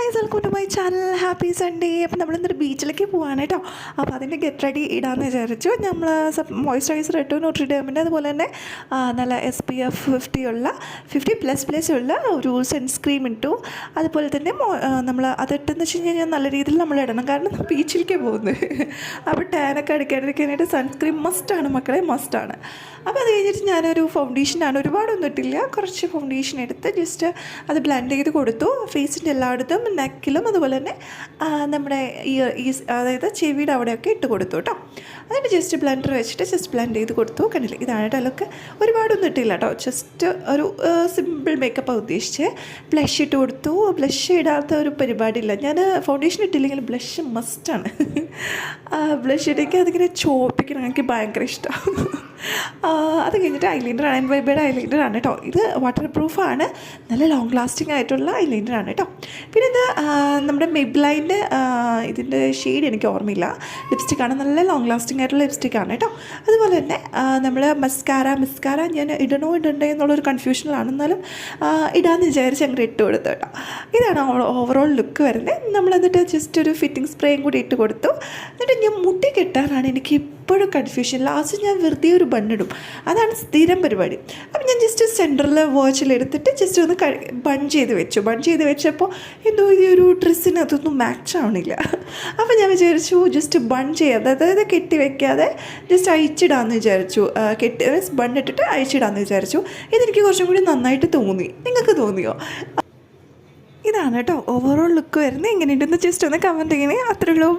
Guys, welcome to my channel. Happy Sunday. അപ്പോൾ നമ്മളിന്നൊരു ബീച്ചിലേക്ക് പോകാൻ കേട്ടോ. അപ്പോൾ അതിൻ്റെ ഗെറ്റ് റെഡി ഇടാമെന്ന് വിചാരിച്ചു. നമ്മൾ മോയ്സ്ചറൈസർ ഇട്ടു, ന്യൂട്രിഡേമിൻ്റെ, അതുപോലെ തന്നെ നല്ല SPF 50 ഉള്ള 50++ ഉള്ള ഒരു സൺസ്ക്രീം ഇട്ടു. അതുപോലെ തന്നെ നമ്മൾ അതിട്ടെന്ന് വെച്ച് കഴിഞ്ഞാൽ നല്ല രീതിയിൽ നമ്മൾ ഇടണം, കാരണം ബീച്ചിലേക്ക് പോകുന്നത്. അപ്പോൾ ടാനൊക്കെ അടിക്കാതിരിക്കാനായിട്ട് സൺസ്ക്രീം മസ്റ്റാണ് മക്കളെ, മസ്റ്റാണ്. അപ്പോൾ അത് കഴിഞ്ഞിട്ട് ഞാനൊരു ഫൗണ്ടേഷനാണ്, ഒരുപാടൊന്നും ഇട്ടില്ല, കുറച്ച് ഫൗണ്ടേഷൻ എടുത്ത് ജസ്റ്റ് അത് ബ്ലെൻഡ് ചെയ്ത് കൊടുത്തു ഫേസിൻ്റെ എല്ലായിടത്തും, നെക്കിലും, അതുപോലെ തന്നെ നമ്മുടെ അതായത് ചെവിയുടെ അവിടെയൊക്കെ ഇട്ട് കൊടുത്തു കേട്ടോ. എന്നിട്ട് ജസ്റ്റ് ബ്ലെൻഡർ വെച്ചിട്ട് ജസ്റ്റ് ബ്ലെൻഡ് ചെയ്ത് കൊടുത്തു. കണ്ടില്ലേ, ഇതാണ് കേട്ടോ ലുക്ക്. ഒരുപാടൊന്നും ഇട്ടില്ല കേട്ടോ, ജസ്റ്റ് ഒരു സിമ്പിൾ മേക്കപ്പാണ് ഉദ്ദേശിച്ച്. ബ്ലഷ് ഇട്ട് കൊടുത്തു. ബ്ലഷ് ഇടാത്ത ഒരു പരിപാടിയില്ല. ഞാൻ ഫൗണ്ടേഷൻ ഇട്ടില്ലെങ്കിൽ ബ്ലഷ് മസ്റ്റാണ്. ബ്ലഷ് ഇടയ്ക്ക് അതിങ്ങനെ ചോപ്പിക്കണം, എനിക്ക് ഭയങ്കര ഇഷ്ടമാണ്. അത് കഴിഞ്ഞിട്ട് ഐലൈനർ ആണ്, വൈബയുടെ ഐലൈനർ ആണ് കേട്ടോ. ഇത് വാട്ടർ പ്രൂഫാണ്, നല്ല ലോങ് ലാസ്റ്റിംഗ് ആയിട്ടുള്ള ഐലൈനർ ആണ് കേട്ടോ. പിന്നെ ഇത് നമ്മുടെ മെബ്ലൈൻ്റെ ഇതിൻ്റെ ഷെയ്ഡ് എനിക്ക് ഓർമ്മയില്ല, ലിപ്സ്റ്റിക്കാണ്, നല്ല ലോങ് ലാസ്റ്റിംഗ് ആയിട്ടുള്ള ലിപ്സ്റ്റിക്കാണ് കേട്ടോ. അതുപോലെ തന്നെ നമ്മൾ മസ്കാര ഞാൻ ഇടണ്ടേ എന്നുള്ളൊരു കൺഫ്യൂഷനിലാണ്, എന്നാലും ഇടാമെന്ന് വിചാരിച്ച് അങ്ങനെ ഇട്ട് കൊടുത്തു കേട്ടോ. ഇതാണ് ഓവറോൾ ലുക്ക് വരുന്നത്. നമ്മൾ എന്നിട്ട് ജസ്റ്റ് ഒരു ഫിറ്റിംഗ് സ്പ്രേയും കൂടി ഇട്ട് കൊടുത്തു. എന്നിട്ട് ഞാൻ മുടി കെട്ടാനാണ് എനിക്ക് ഇപ്പോഴും കൺഫ്യൂഷൻ. ലാസ്റ്റ് ഞാൻ വെറുതെ ഒരു ബണ്ണിടും, അതാണ് സ്ഥിരം പരിപാടി. അപ്പം ഞാൻ ജസ്റ്റ് സെൻറ്ററിൽ വാച്ചിലെടുത്തിട്ട് ജസ്റ്റ് ഒന്ന് ബൺ ചെയ്ത് വെച്ചപ്പോൾ എന്തോ ഈ ഒരു ഡ്രസ്സിന് അതൊന്നും മാച്ച് ആവണില്ല. അപ്പോൾ ഞാൻ വിചാരിച്ചു ജസ്റ്റ് ബൺ ചെയ്യാതെ, അതായത് കെട്ടി വെക്കാതെ ജസ്റ്റ് അയച്ചിടാമെന്ന് വിചാരിച്ചു. ബണ്ണിട്ടിട്ട് അയച്ചിടാമെന്ന് വിചാരിച്ചു. ഇതെനിക്ക് കുറച്ചും കൂടി നന്നായിട്ട് തോന്നി. നിങ്ങൾക്ക് തോന്നിയോ? ഇതാണ് കേട്ടോ ഓവറോൾ ലുക്ക് വരുന്നത്. എങ്ങനെയുണ്ടെന്ന് ജസ്റ്റ് ഒന്ന് കമൻറ്റ് ചെയ്യണേ. അത്രയുള്ളൂ.